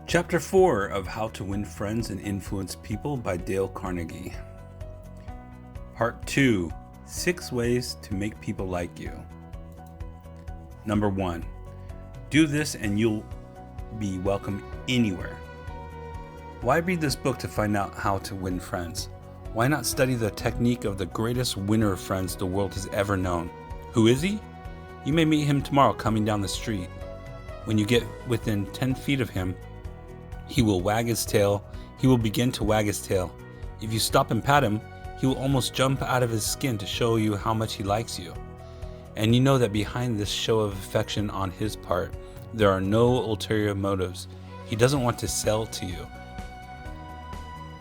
Chapter 4 of How to Win Friends and Influence People by Dale Carnegie. Part 2, 6 Ways to Make People Like You. Number 1, do this and you'll be welcome anywhere. Why read this book to find out how to win friends? Why not study the technique of the greatest winner of friends the world has ever known? Who is he? You may meet him tomorrow coming down the street. When you get within 10 feet of him, he will begin to wag his tail. If you stop and pat him, he will almost jump out of his skin to show you how much he likes you. And you know that behind this show of affection on his part, there are no ulterior motives. He doesn't want to sell to you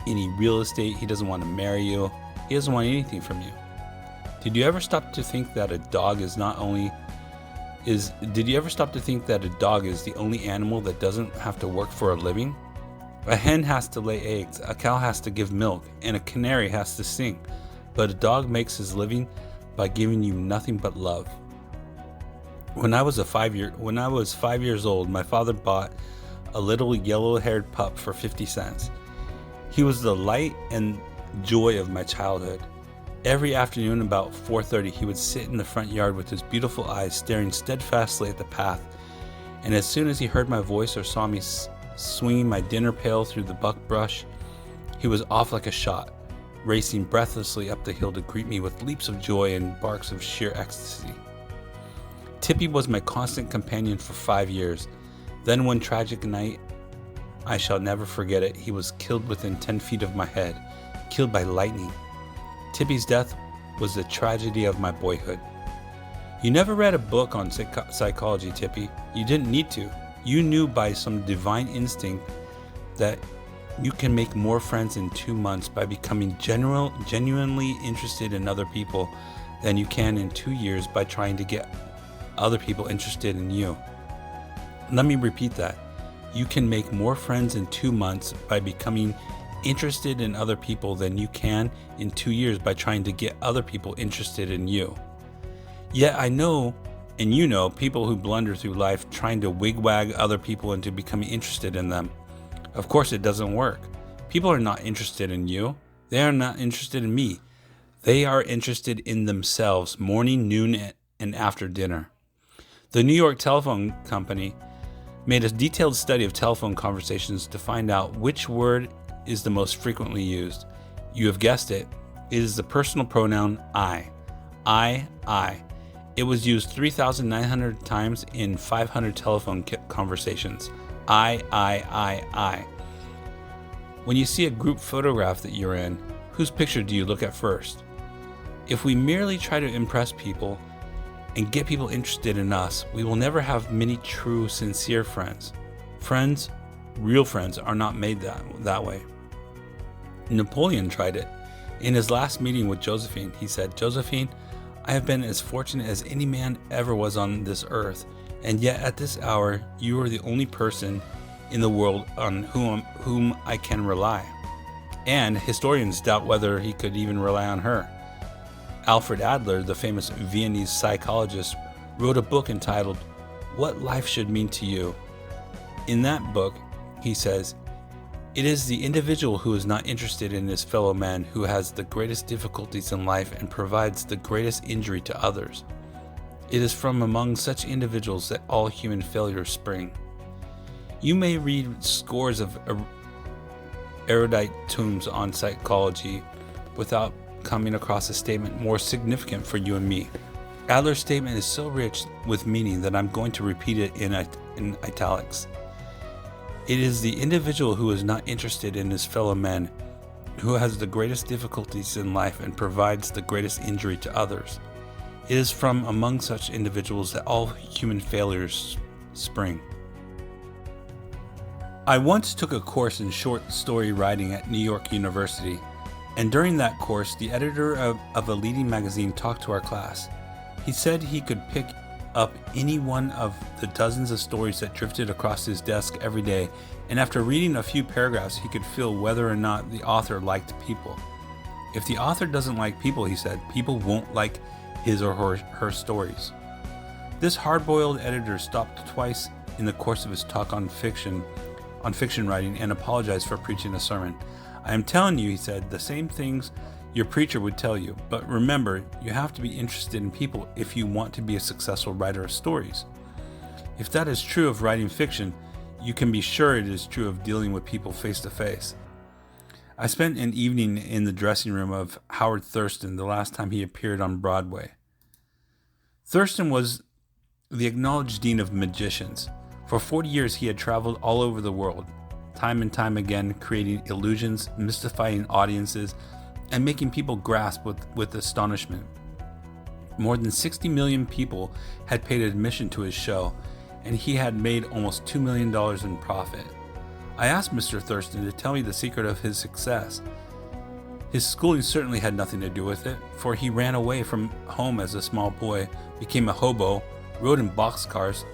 any real estate. He doesn't want to marry you. He doesn't want anything from you. Did you ever stop to think that a dog is the only animal that doesn't have to work for a living? A hen has to lay eggs, a cow has to give milk, and a canary has to sing. But a dog makes his living by giving you nothing but love. When I was 5 years old, my father bought a little yellow-haired pup for 50 cents. He was the light and joy of my childhood. Every afternoon about 4:30, he would sit in the front yard with his beautiful eyes staring steadfastly at the path. And as soon as he heard my voice or saw me swinging my dinner pail through the buckbrush, he was off like a shot, racing breathlessly up the hill to greet me with leaps of joy and barks of sheer ecstasy. Tippy was my constant companion for 5 years. Then one tragic night, I shall never forget it, he was killed within 10 feet of my head, killed by lightning. Tippy's death was the tragedy of my boyhood. You never read a book on psychology, Tippy. You didn't need to. You knew by some divine instinct that you can make more friends in 2 months by becoming genuinely interested in other people than you can in 2 years by trying to get other people interested in you. Let me repeat that. You can make more friends in 2 months by becoming interested in other people than you can in 2 years by trying to get other people interested in you. Yet I know, and you know, people who blunder through life trying to wigwag other people into becoming interested in them. Of course it doesn't work. People are not interested in you. They are not interested in me. They are interested in themselves, morning, noon, and after dinner. The New York Telephone Company made a detailed study of telephone conversations to find out which word is the most frequently used. You have guessed it. It is the personal pronoun I. I. It was used 3,900 times in 500 telephone conversations. I. When you see a group photograph that you're in, whose picture do you look at first? If we merely try to impress people and get people interested in us, we will never have many true, sincere friends. Real friends, are not made that way. Napoleon tried it. In his last meeting with Josephine, he said, "Josephine, I have been as fortunate as any man ever was on this earth, and yet at this hour you are the only person in the world on whom I can rely." And historians doubt whether he could even rely on her. Alfred Adler, the famous Viennese psychologist, wrote a book entitled "What Life Should Mean to You." In that book, he says, "It is the individual who is not interested in his fellow man who has the greatest difficulties in life and provides the greatest injury to others. It is from among such individuals that all human failures spring." You may read scores of erudite tomes on psychology without coming across a statement more significant for you and me. Adler's statement is so rich with meaning that I'm going to repeat it in italics. It is the individual who is not interested in his fellow men who has the greatest difficulties in life and provides the greatest injury to others. It is from among such individuals that all human failures spring. I once took a course in short story writing at New York University, and during that course, the editor of a leading magazine talked to our class. He said he could pick up any one of the dozens of stories that drifted across his desk every day, and after reading a few paragraphs, he could feel whether or not the author liked people. If the author doesn't like people, he said, people won't like his or her stories. This hard-boiled editor stopped twice in the course of his talk on fiction on fiction writing and apologized for preaching a sermon. I am telling you, he said, the same things your preacher would tell you. But remember, you have to be interested in people if you want to be a successful writer of stories. If that is true of writing fiction, you can be sure it is true of dealing with people face to face. I spent an evening in the dressing room of Howard Thurston the last time he appeared on Broadway. Thurston was the acknowledged dean of magicians. For 40 years, he had traveled all over the world, time and time again, creating illusions, mystifying audiences, and making people grasp with astonishment. More than 60 million people had paid admission to his show, and he had made almost $2 million in profit. I asked Mr. Thurston to tell me the secret of his success. His schooling certainly had nothing to do with it, for he ran away from home as a small boy, became a hobo, rode in boxcars,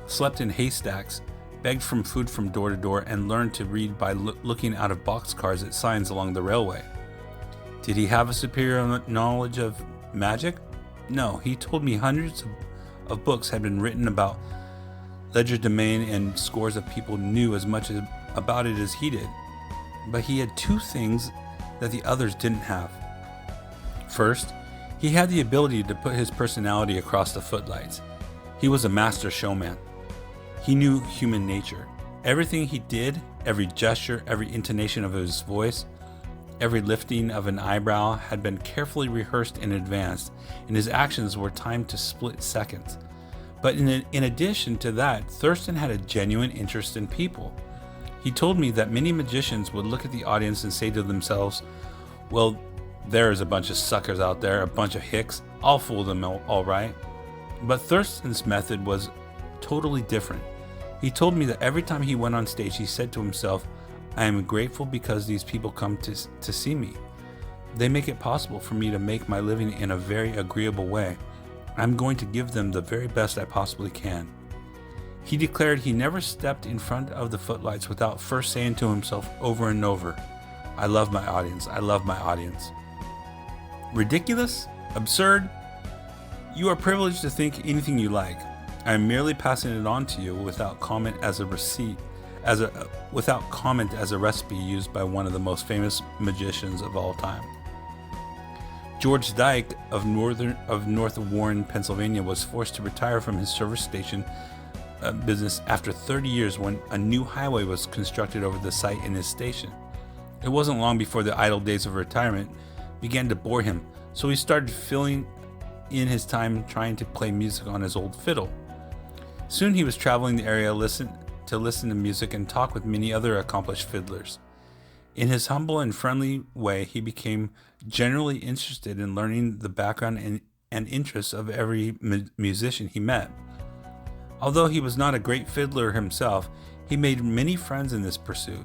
slept in haystacks, begged for food from door to door, and learned to read by looking out of boxcars at signs along the railway. Did he have a superior knowledge of magic? No, he told me hundreds of books had been written about legerdemain, and scores of people knew as much about it as he did. But he had two things that the others didn't have. First, he had the ability to put his personality across the footlights. He was a master showman. He knew human nature. Everything he did, every gesture, every intonation of his voice, every lifting of an eyebrow had been carefully rehearsed in advance, and his actions were timed to split seconds. But in addition to that, Thurston had a genuine interest in people. He told me that many magicians would look at the audience and say to themselves, well, there's a bunch of suckers out there, a bunch of hicks, I'll fool them all right. But Thurston's method was totally different. He told me that every time he went on stage, he said to himself, I am grateful because these people come to see me. They make it possible for me to make my living in a very agreeable way. I'm going to give them the very best I possibly can. He declared he never stepped in front of the footlights without first saying to himself over and over, I love my audience, I love my audience. Ridiculous? Absurd? You are privileged to think anything you like. I am merely passing it on to you without comment as a recipe used by one of the most famous magicians of all time. George Dyke of North Warren, Pennsylvania, was forced to retire from his service station business after 30 years when a new highway was constructed over the site in his station. It wasn't long before the idle days of retirement began to bore him, so he started filling in his time trying to play music on his old fiddle. Soon he was traveling the area to listen to music and talk with many other accomplished fiddlers. In his humble and friendly way, he became generally interested in learning the background and interests of every musician he met. Although he was not a great fiddler himself, he made many friends in this pursuit.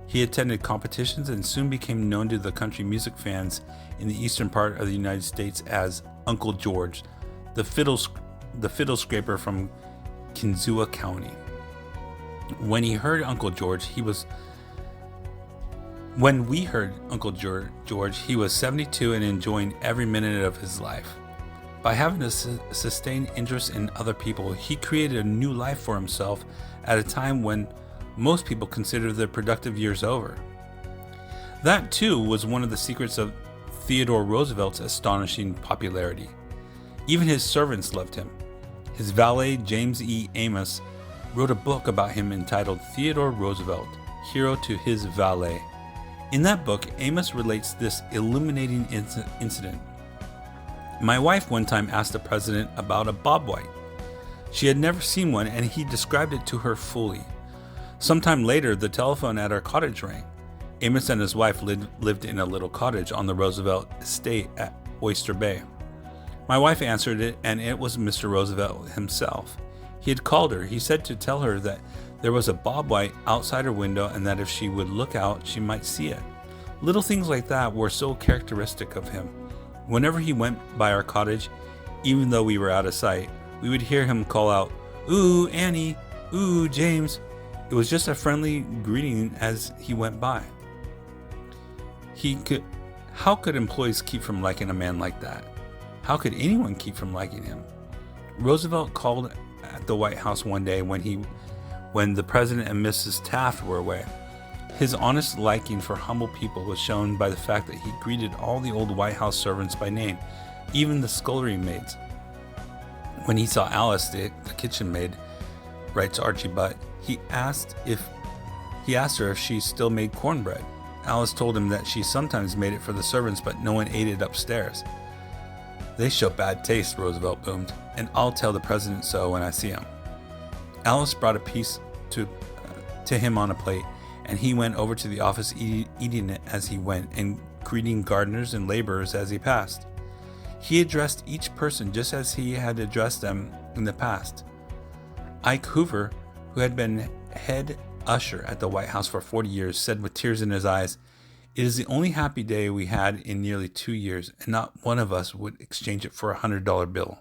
He attended competitions and soon became known to the country music fans in the eastern part of the United States as Uncle George, the fiddle scraper from Kinzua County. When we heard Uncle George, he was 72 and enjoying every minute of his life. By having a sustained interest in other people, he created a new life for himself at a time when most people consider their productive years over. That, too, was one of the secrets of Theodore Roosevelt's astonishing popularity. Even his servants loved him. His valet, James E. Amos, wrote a book about him entitled Theodore Roosevelt, Hero to His Valet. In that book, Amos relates this illuminating incident. My wife one time asked the president about a bobwhite. She had never seen one, and he described it to her fully. Sometime later, the telephone at our cottage rang. Amos and his wife lived in a little cottage on the Roosevelt estate at Oyster Bay. My wife answered it, and it was Mr. Roosevelt himself. He had called her. He said to tell her that there was a bobwhite outside her window and that if she would look out, she might see it. Little things like that were so characteristic of him. Whenever he went by our cottage, even though we were out of sight, we would hear him call out, "Ooh, Annie! Ooh, James!" It was just a friendly greeting as he went by. How could employees keep from liking a man like that? How could anyone keep from liking him? Roosevelt called at the White House one day when when the president and Mrs. Taft were away. His honest liking for humble people was shown by the fact that he greeted all the old White House servants by name, even the scullery maids. When he saw Alice, the kitchen maid, writes Archie Butt, he asked her if she still made cornbread. Alice told him that she sometimes made it for the servants, but no one ate it upstairs. "They show bad taste," Roosevelt boomed, "and I'll tell the president so when I see him." Alice brought a piece to him on a plate, and he went over to the office eating it as he went and greeting gardeners and laborers as he passed. He addressed each person just as he had addressed them in the past. Ike Hoover, who had been head usher at the White House for 40 years, said with tears in his eyes, "It is the only happy day we had in nearly 2 years, and not one of us would exchange it for a $100 bill."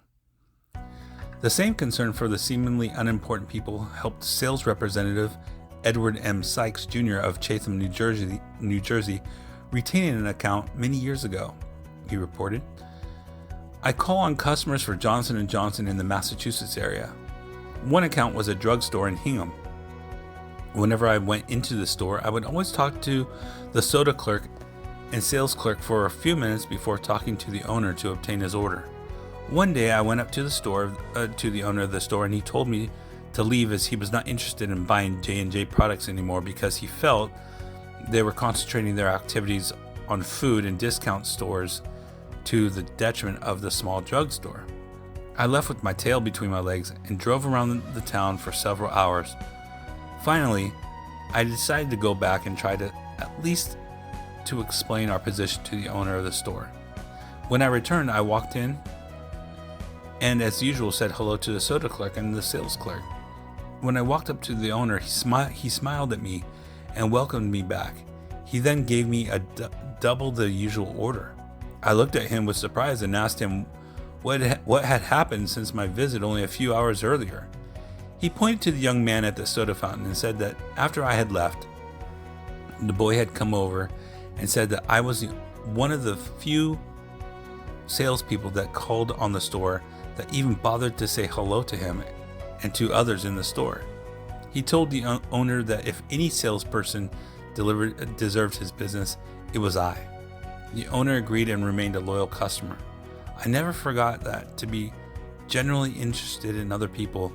The same concern for the seemingly unimportant people helped sales representative Edward M. Sykes Jr. of Chatham, New Jersey, retain an account many years ago. He reported, "I call on customers for Johnson & Johnson in the Massachusetts area. One account was a drugstore in Hingham. Whenever I went into the store, I would always talk to the soda clerk and sales clerk for a few minutes before talking to the owner to obtain his order. One day I went up to the owner of the store, and he told me to leave as he was not interested in buying J&J products anymore because he felt they were concentrating their activities on food and discount stores to the detriment of the small drugstore. I left with my tail between my legs and drove around the town for several hours. Finally, I decided to go back and try to at least to explain our position to the owner of the store. When I returned, I walked in and as usual said hello to the soda clerk and the sales clerk. When I walked up to the owner, he smiled at me and welcomed me back. He then gave me double the usual order. I looked at him with surprise and asked him what had happened since my visit only a few hours earlier. He pointed to the young man at the soda fountain and said that after I had left, the boy had come over and said that I was one of the few salespeople that called on the store that even bothered to say hello to him and to others in the store. He told the owner that if any salesperson deserved his business, it was I. The owner agreed and remained a loyal customer. I never forgot that to be genuinely interested in other people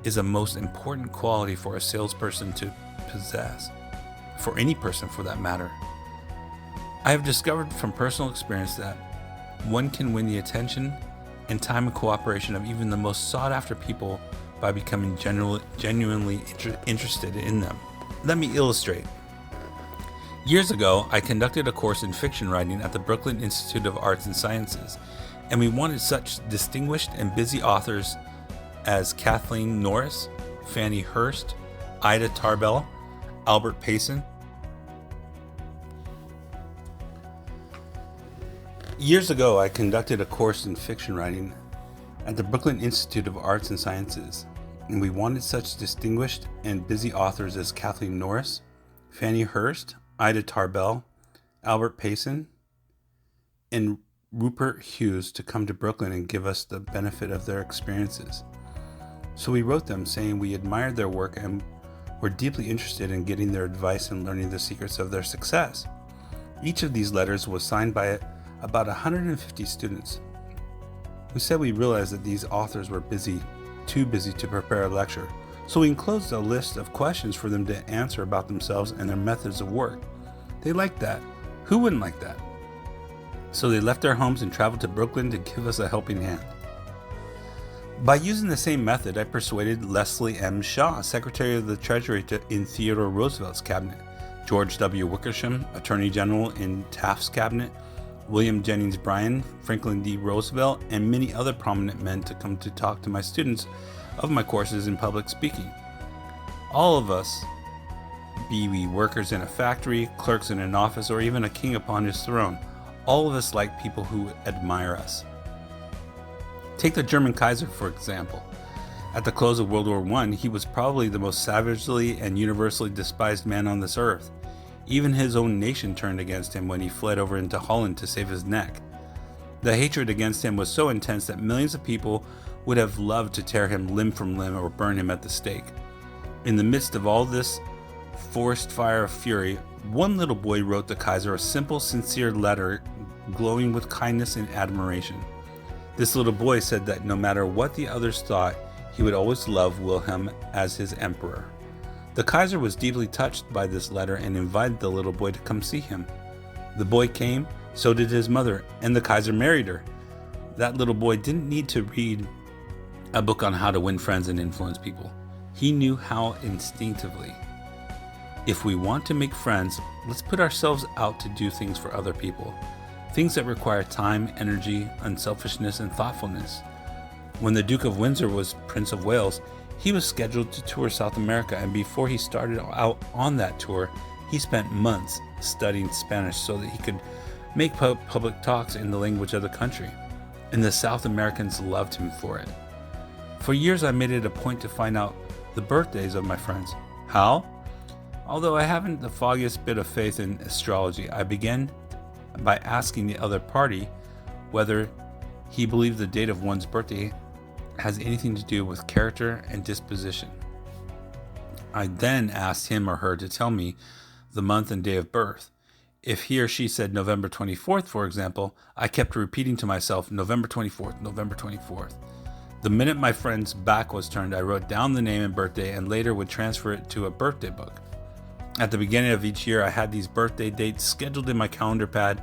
is a most important quality for a salesperson to possess, for any person for that matter. I have discovered from personal experience that one can win the attention and time and cooperation of even the most sought-after people by becoming genuinely interested in them. Let me illustrate. Years ago, I conducted a course in fiction writing at the Brooklyn Institute of Arts and Sciences, and we wanted such distinguished and busy authors as Kathleen Norris, Fannie Hurst, Ida Tarbell, Albert Payson. Years ago, I conducted a course in fiction writing at the Brooklyn Institute of Arts and Sciences, and we wanted such distinguished and busy authors as Kathleen Norris, Fannie Hurst, Ida Tarbell, Albert Payson, and Rupert Hughes to come to Brooklyn and give us the benefit of their experiences. So we wrote them saying we admired their work and were deeply interested in getting their advice and learning the secrets of their success. Each of these letters was signed by about 150 students. We said we realized that these authors were too busy to prepare a lecture, so we enclosed a list of questions for them to answer about themselves and their methods of work. They liked that. Who wouldn't like that? So they left their homes and traveled to Brooklyn to give us a helping hand. By using the same method, I persuaded Leslie M. Shaw, Secretary of the Treasury in Theodore Roosevelt's cabinet, George W. Wickersham, Attorney General in Taft's cabinet, William Jennings Bryan, Franklin D. Roosevelt, and many other prominent men to come to talk to my students of my courses in public speaking. All of us, be we workers in a factory, clerks in an office, or even a king upon his throne, all of us like people who admire us. Take the German Kaiser, for example. At the close of World War I, he was probably the most savagely and universally despised man on this earth. Even his own nation turned against him when he fled over into Holland to save his neck. The hatred against him was so intense that millions of people would have loved to tear him limb from limb or burn him at the stake. In the midst of all this forest fire of fury, one little boy wrote the Kaiser a simple, sincere letter glowing with kindness and admiration. This little boy said that no matter what the others thought, he would always love Wilhelm as his emperor. The Kaiser was deeply touched by this letter and invited the little boy to come see him. The boy came, so did his mother, and the Kaiser married her. That little boy didn't need to read a book on how to win friends and influence people. He knew how instinctively. If we want to make friends, let's put ourselves out to do things for other people. Things that require time, energy, unselfishness, and thoughtfulness. When the Duke of Windsor was Prince of Wales, he was scheduled to tour South America, and before he started out on that tour, he spent months studying Spanish so that he could make public talks in the language of the country. And the South Americans loved him for it. For years, I made it a point to find out the birthdays of my friends. How? Although I haven't the foggiest bit of faith in astrology, I began by asking the other party whether he believed the date of one's birthday has anything to do with character and disposition. I then asked him or her to tell me the month and day of birth. If he or she said November 24th, for example, I kept repeating to myself, November 24th, November 24th. The minute my friend's back was turned, I wrote down the name and birthday and later would transfer it to a birthday book. At the beginning of each year, I had these birthday dates scheduled in my calendar pad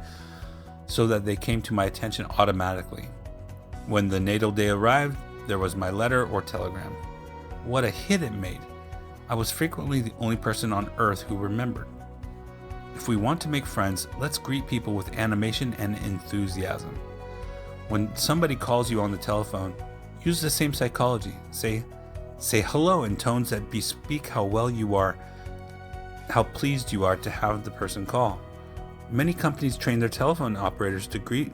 so that they came to my attention automatically. When the natal day arrived, there was my letter or telegram. What a hit it made. I was frequently the only person on earth who remembered. If we want to make friends, let's greet people with animation and enthusiasm. When somebody calls you on the telephone, use the same psychology. Say hello in tones that bespeak how well you are, how pleased you are to have the person call. Many companies train their telephone operators to greet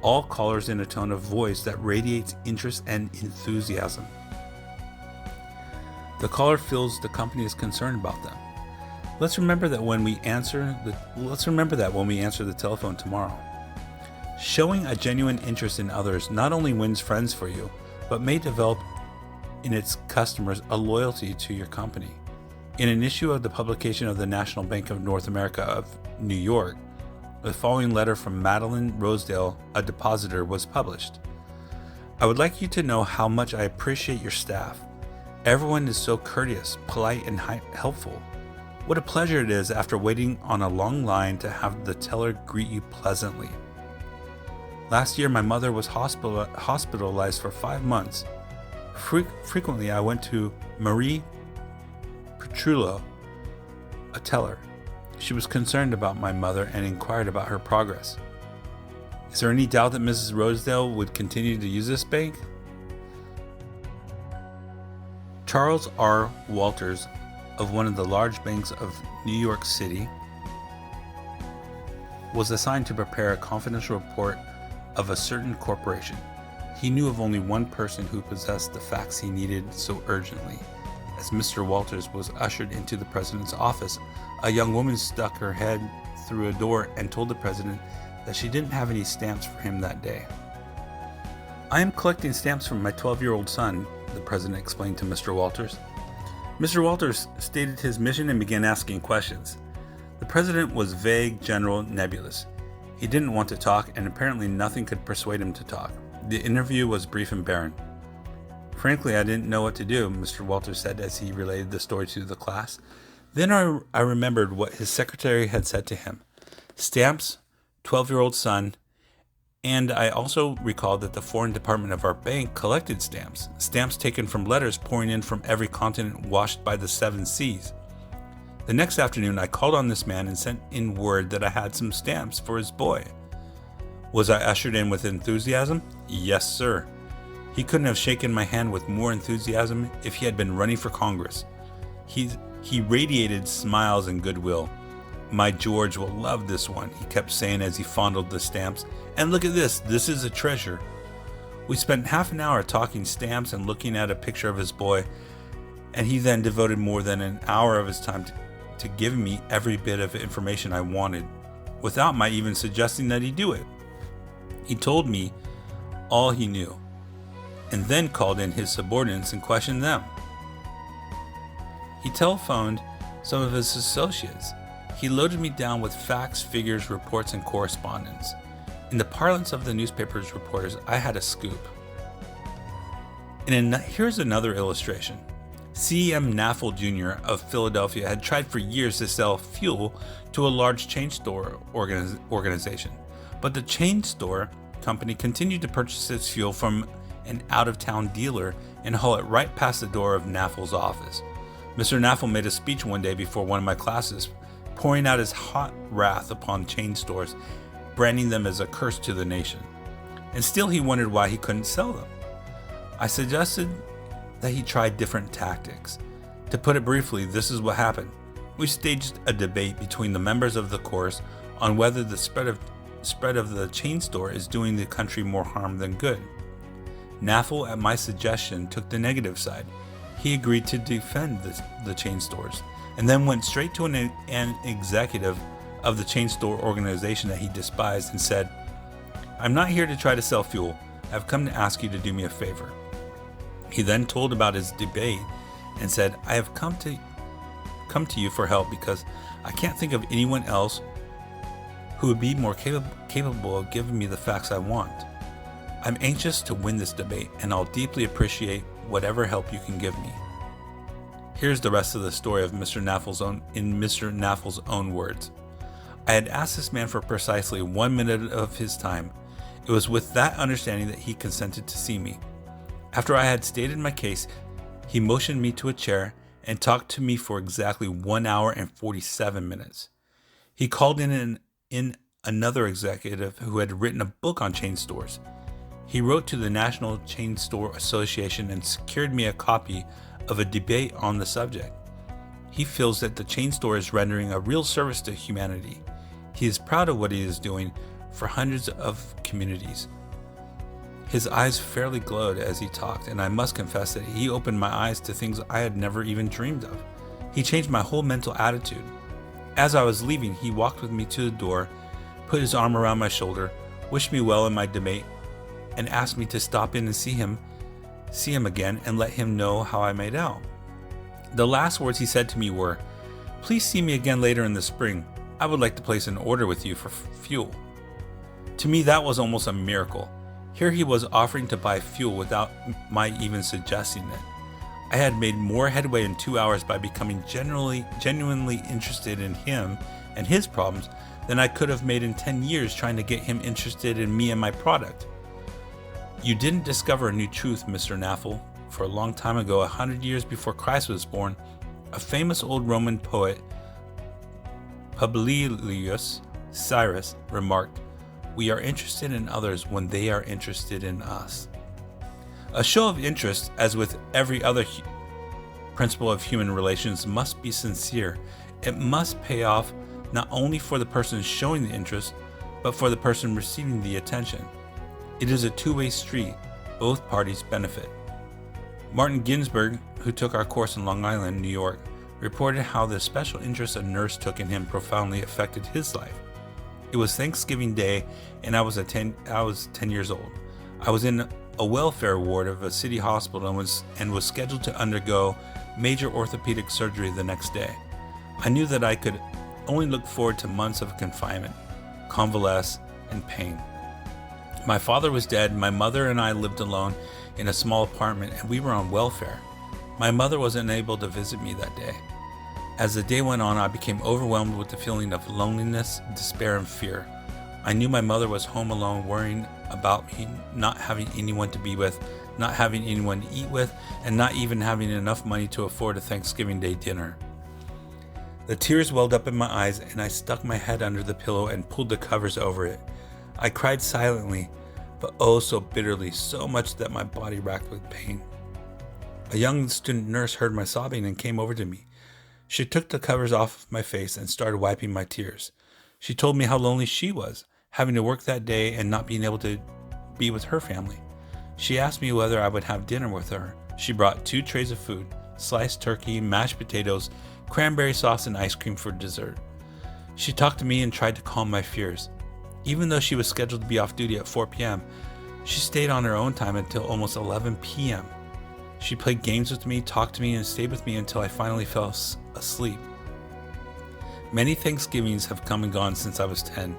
all callers in a tone of voice that radiates interest and enthusiasm. The caller feels the company is concerned about them. Let's remember that when we answer the telephone tomorrow. Showing a genuine interest in others not only wins friends for you, but may develop in its customers a loyalty to your company. In an issue of the publication of the National Bank of North America of New York, the following letter from Madeline Rosedale, a depositor, was published. I would like you to know how much I appreciate your staff. Everyone is so courteous, polite, and helpful. What a pleasure it is after waiting on a long line to have the teller greet you pleasantly. Last year, my mother was hospitalized for 5 months. Frequently, I went to Marie Petrulo, a teller. She was concerned about my mother and inquired about her progress. Is there any doubt that Mrs. Rosedale would continue to use this bank? Charles R. Walters, of one of the large banks of New York City, was assigned to prepare a confidential report of a certain corporation. He knew of only one person who possessed the facts he needed so urgently. As Mr. Walters was ushered into the president's office, a young woman stuck her head through a door and told the president that she didn't have any stamps for him that day. I am collecting stamps from my 12-year-old son, the president explained to Mr. Walters. Mr. Walters stated his mission and began asking questions. The president was vague, general, nebulous. He didn't want to talk, and apparently nothing could persuade him to talk. The interview was brief and barren. Frankly, I didn't know what to do, Mr. Walters said as he related the story to the class. Then I remembered what his secretary had said to him. Stamps, 12-year-old son, and I also recalled that the foreign department of our bank collected stamps taken from letters pouring in from every continent washed by the 7 seas. The next afternoon, I called on this man and sent in word that I had some stamps for his boy. Was I ushered in with enthusiasm? Yes, sir. He couldn't have shaken my hand with more enthusiasm if he had been running for Congress. He radiated smiles and goodwill. My George will love this one, he kept saying as he fondled the stamps. And look at this is a treasure. We spent half an hour talking stamps and looking at a picture of his boy, and he then devoted more than an hour of his time to giving me every bit of information I wanted, without my even suggesting that he do it. He told me all he knew, and then called in his subordinates and questioned them. He telephoned some of his associates. He loaded me down with facts, figures, reports, and correspondence. In the parlance of the newspaper's reporters, I had a scoop. Here's another illustration. C.M. Naffel Jr. of Philadelphia had tried for years to sell fuel to a large chain store organization, but the chain store company continued to purchase its fuel from an out-of-town dealer and haul it right past the door of Naffel's office. Mr. Naffel made a speech one day before one of my classes, pouring out his hot wrath upon chain stores, branding them as a curse to the nation. And still he wondered why he couldn't sell them. I suggested that he tried different tactics. To put it briefly, this is what happened. We staged a debate between the members of the course on whether the spread of the chain store is doing the country more harm than good. Naffel, at my suggestion, took the negative side. He agreed to defend the chain stores, and then went straight to an executive of the chain store organization that he despised and said, "I'm not here to try to sell fuel. I've come to ask you to do me a favor." He then told about his debate and said, "I have come to you for help because I can't think of anyone else who would be more capable of giving me the facts I want. I'm anxious to win this debate, and I'll deeply appreciate whatever help you can give me." Here's the rest of the story of Mr. Naffel's own words. "I had asked this man for precisely 1 minute of his time. It was with that understanding that he consented to see me. After I had stated my case, he motioned me to a chair and talked to me for exactly 1 hour and 47 minutes. He called in another executive who had written a book on chain stores. He wrote to the National Chain Store Association and secured me a copy of a debate on the subject. He feels that the chain store is rendering a real service to humanity. He is proud of what he is doing for hundreds of communities." His eyes fairly glowed as he talked, and I must confess that he opened my eyes to things I had never even dreamed of. He changed my whole mental attitude. As I was leaving, he walked with me to the door, put his arm around my shoulder, wished me well in my debate, and asked me to stop in and see him again and let him know how I made out. The last words he said to me were, "Please see me again later in the spring. I would like to place an order with you for fuel." To me, that was almost a miracle. Here he was offering to buy fuel without my even suggesting it. I had made more headway in 2 hours by becoming genuinely interested in him and his problems than I could have made in 10 years trying to get him interested in me and my product. "You didn't discover a new truth, Mr. Naffel. For a long time ago, 100 years before Christ was born, a famous old Roman poet, Publius Cyrus, remarked, 'We are interested in others when they are interested in us.' A show of interest, as with every other principle of human relations, must be sincere. It must pay off not only for the person showing the interest, but for the person receiving the attention. It is a two-way street. Both parties benefit." Martin Ginsburg, who took our course in Long Island, New York, reported how the special interest a nurse took in him profoundly affected his life. It was Thanksgiving Day, and I was 10 years old. I was in a welfare ward of a city hospital and was scheduled to undergo major orthopedic surgery the next day. I knew that I could only look forward to months of confinement, convalescence, and pain. My father was dead. My mother and I lived alone in a small apartment, and we were on welfare. My mother was unable to visit me that day. As the day went on, I became overwhelmed with the feeling of loneliness, despair, and fear. I knew my mother was home alone, worrying about me, not having anyone to be with, not having anyone to eat with, and not even having enough money to afford a Thanksgiving Day dinner. The tears welled up in my eyes, and I stuck my head under the pillow and pulled the covers over it. I cried silently, but oh so bitterly, so much that my body racked with pain. A young student nurse heard my sobbing and came over to me. She took the covers off of my face and started wiping my tears. She told me how lonely she was, having to work that day and not being able to be with her family. She asked me whether I would have dinner with her. She brought 2 trays of food, sliced turkey, mashed potatoes, cranberry sauce, and ice cream for dessert. She talked to me and tried to calm my fears. Even though she was scheduled to be off duty at 4 p.m., she stayed on her own time until almost 11 p.m. She played games with me, talked to me, and stayed with me until I finally fell asleep. Many Thanksgivings have come and gone since I was 10,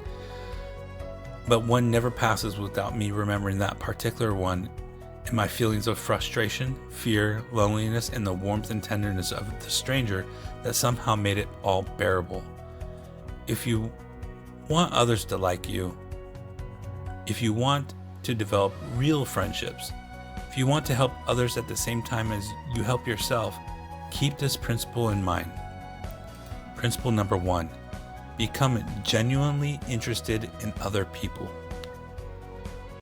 but one never passes without me remembering that particular one and my feelings of frustration, fear, loneliness, and the warmth and tenderness of the stranger that somehow made it all bearable. If you want others to like you, if you want to develop real friendships, if you want to help others at the same time as you help yourself, keep this principle in mind. Principle number 1, become genuinely interested in other people.